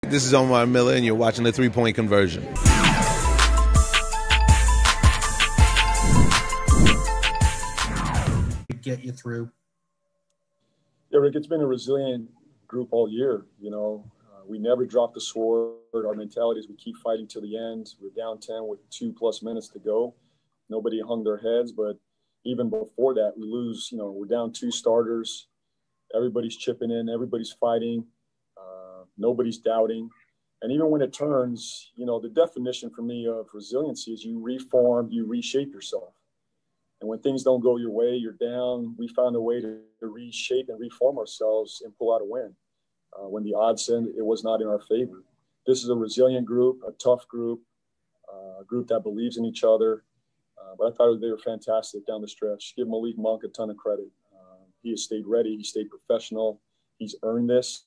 This is Omar Miller, and you're watching the 3-Point Conversion. Get you through. Yeah, Rick, it's been a resilient group all year. We never dropped the sword. Our mentality is we keep fighting to the end. We're down 10 with 2+ minutes to go. Nobody hung their heads, but even before that, we lose. We're down 2 starters. Everybody's chipping in. Everybody's fighting. Nobody's doubting. And even when it turns, the definition for me of resiliency is you reform, you reshape yourself. And when things don't go your way, you're down. We found a way to reshape and reform ourselves and pull out a win. When the odds said it was not in our favor. This is a resilient group, a tough group, a group that believes in each other. But I thought they were fantastic down the stretch. Give Malik Monk a ton of credit. He has stayed ready. He stayed professional. He's earned this.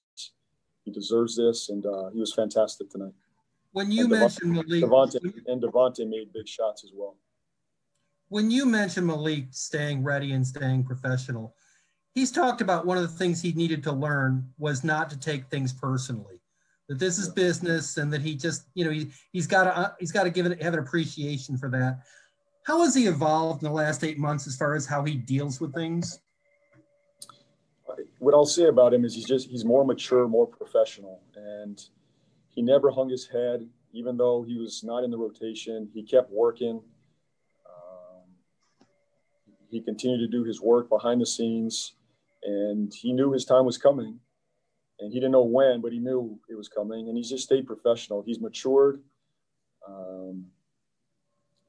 He deserves this, and he was fantastic tonight. When you mentioned Malik, Devonte made big shots as well. When you mentioned Malik staying ready and staying professional, he's talked about one of the things he needed to learn was not to take things personally. That this is business, and that he just, he's got to have an appreciation for that. How has he evolved in the last 8 months as far as how he deals with things? What I'll say about him is he's more mature, more professional, and he never hung his head, even though he was not in the rotation. He kept working. He continued to do his work behind the scenes, and he knew his time was coming, and he didn't know when, but he knew it was coming, and he's just stayed professional. He's matured,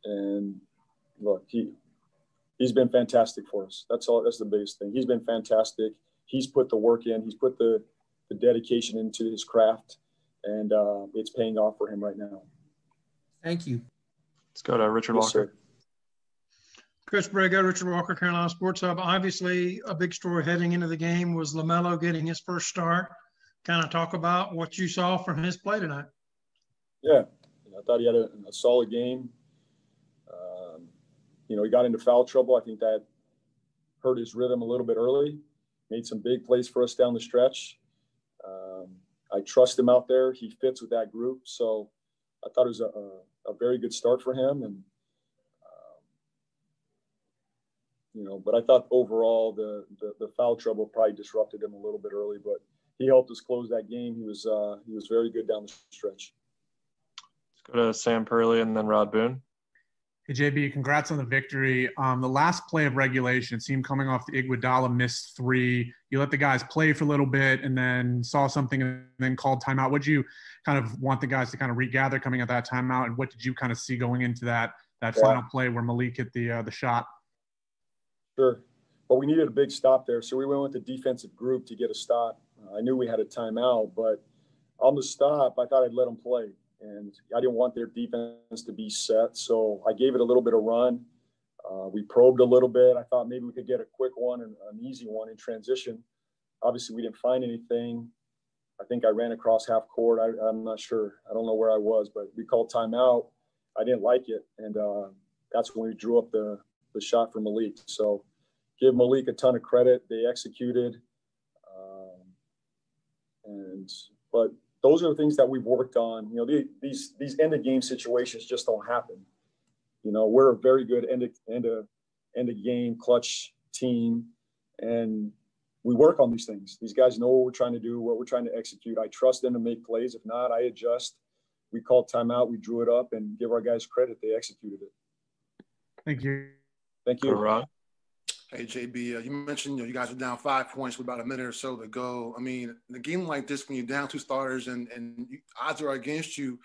and look, he's been fantastic for us. That's all. That's the biggest thing. He's been fantastic. He's put the work in. He's put the dedication into his craft, and it's paying off for him right now. Thank you. Let's go to Richard Walker. Sir. Chris Borrego, Richard Walker, Carolina Sports Hub. Obviously, a big story heading into the game was LaMelo getting his first start. Kind of talk about what you saw from his play tonight. Yeah, I thought he had a solid game. He got into foul trouble. I think that hurt his rhythm a little bit early. Made some big plays for us down the stretch. I trust him out there. He fits with that group. So I thought it was a very good start for him. And, but I thought overall the foul trouble probably disrupted him a little bit early, but he helped us close that game. He was very good down the stretch. Let's go to Sam Purley and then Rod Boone. Hey, JB, congrats on the victory. The last play of regulation, it seemed coming off the Iguodala missed 3. You let the guys play for a little bit and then saw something and then called timeout. What did you kind of want the guys to kind of regather coming at that timeout? And what did you kind of see going into that final play where Malik hit the shot? Sure. Well, we needed a big stop there. So we went with the defensive group to get a stop. I knew we had a timeout, but on the stop, I thought I'd let them play. And I didn't want their defense to be set. So I gave it a little bit of run. We probed a little bit. I thought maybe we could get a quick one and an easy one in transition. Obviously, we didn't find anything. I think I ran across half court. I'm not sure. I don't know where I was, but we called timeout. I didn't like it. And that's when we drew up the shot for Malik. So give Malik a ton of credit. They executed. But those are the things that we've worked on. These end of game situations just don't happen. We're a very good end of game clutch team, and we work on these things. These guys know what we're trying to do, what we're trying to execute. I trust them to make plays. If not, I adjust. We called timeout, we drew it up, and give our guys credit. They executed it. Thank you. Thank you. Ron. Hey, JB, you mentioned you guys were down 5 points with about a minute or so to go. I mean, in a game like this, when you're down 2 starters and odds are against you,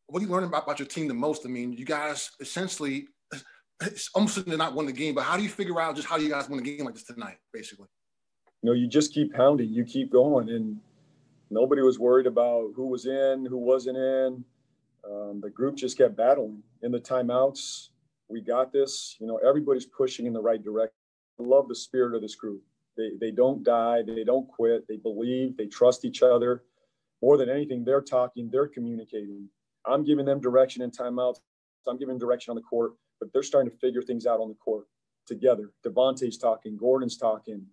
what are you learning about your team the most? I mean, you guys essentially, it's almost did not win the game, but how do you figure out just how you guys win a game like this tonight, basically? You just keep pounding. You keep going, and nobody was worried about who was in, who wasn't in. The group just kept battling. In the timeouts, we got this. Everybody's pushing in the right direction. I love the spirit of this group. They don't die. They don't quit. They believe. They trust each other. More than anything, they're talking. They're communicating. I'm giving them direction in timeouts. I'm giving direction on the court, but they're starting to figure things out on the court together. Devonte's talking. Gordon's talking.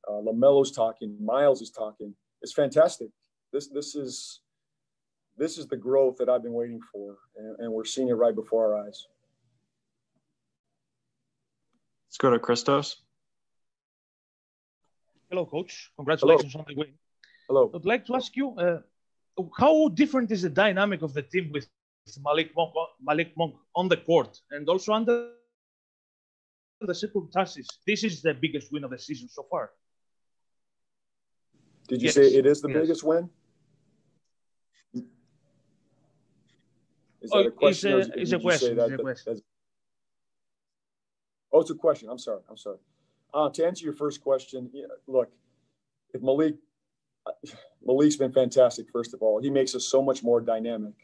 LaMelo's talking. Miles is talking. It's fantastic. This is this is the growth that I've been waiting for, and we're seeing it right before our eyes. Let's go to Christos. Hello, Coach. Congratulations on the win. Hello. I'd like to ask you, how different is the dynamic of the team with Malik Monk on the court and also under the circumstances? This is the biggest win of the season so far. Did you say it is the biggest win? Is that a question? It's a question. Oh, it's a question. I'm sorry. To answer your first question, look, if Malik's been fantastic, first of all. He makes us so much more dynamic.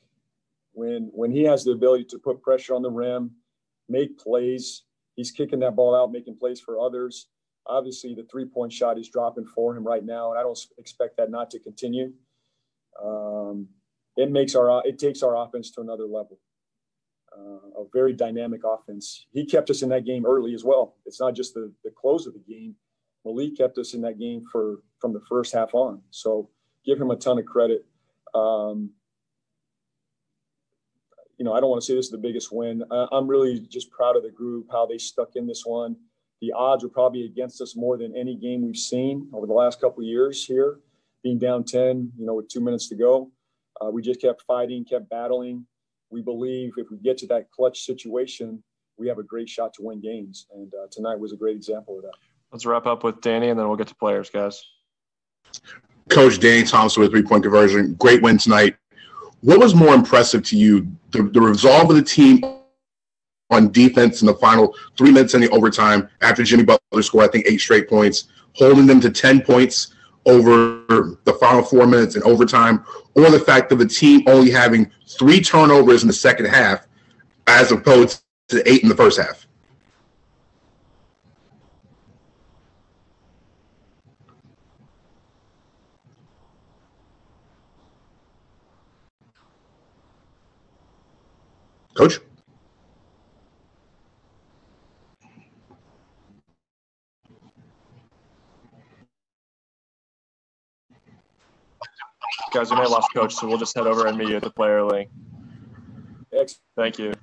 When he has the ability to put pressure on the rim, make plays, he's kicking that ball out, making plays for others. Obviously, the three-point shot is dropping for him right now, and I don't expect that not to continue. It takes our offense to another level. A very dynamic offense. He kept us in that game early as well. It's not just the close of the game. Malik kept us in that game from the first half on. So give him a ton of credit. I don't want to say this is the biggest win. I'm really just proud of the group, how they stuck in this one. The odds were probably against us more than any game we've seen over the last couple of years here, being down 10, with 2 minutes to go. We just kept fighting, kept battling. We believe if we get to that clutch situation, we have a great shot to win games. And tonight was a great example of that. Let's wrap up with Danny, and then we'll get to players, guys. Coach Danny Thompson with three-point conversion. Great win tonight. What was more impressive to you, the resolve of the team on defense in the final 3 minutes in the overtime after Jimmy Butler scored, I think, 8 straight points, holding them to 10 points over the final 4 minutes in overtime, or the fact of the team only having 3 turnovers in the second half as opposed to 8 in the first half? Coach? Guys, we may have lost Coach, so we'll just head over and meet you at the player link. Excellent. Thank you.